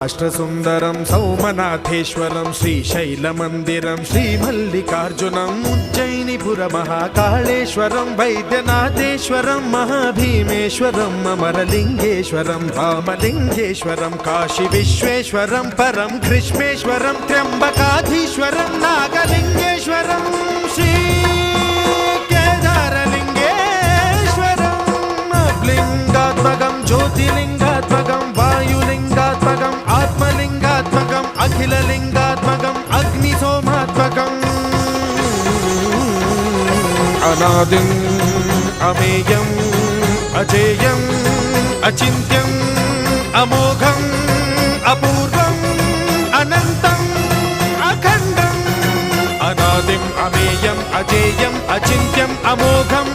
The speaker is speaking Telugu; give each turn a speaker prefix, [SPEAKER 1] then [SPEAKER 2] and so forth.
[SPEAKER 1] అష్టసుందరం సౌమనాథేశ్వరం శ్రీశైలమందిరం శ్రీమల్లికార్జునం ఉజ్జయినిపుర మహాకాళేశ్వరం వైద్యనాథేశ్వరం మహాభీమేశ్వరం అమరలింగేశ్వరం రామలింగేశ్వరం కాశీ విశ్వేశ్వరం పరం కృష్ణేశ్వరం త్ర్యంబకాధీశ్వరం నాగలింగేశ్వరం శ్రీ కేదారలింగేశ్వరం లింగాత్మకం జ్యోతిలింగాత్మకం వాయులింగాత్మకం ఆత్మలింగాత్మకం అఖిలలింగాత్మకం అగ్నిసోమాత్మకం అనాదిం అమేయం అజేయం అచింత్యం అమోఘం అపూర్వం అనంతం అఖండం అనాదిం అమేయం అజేయం అచింత్యం అమోఘం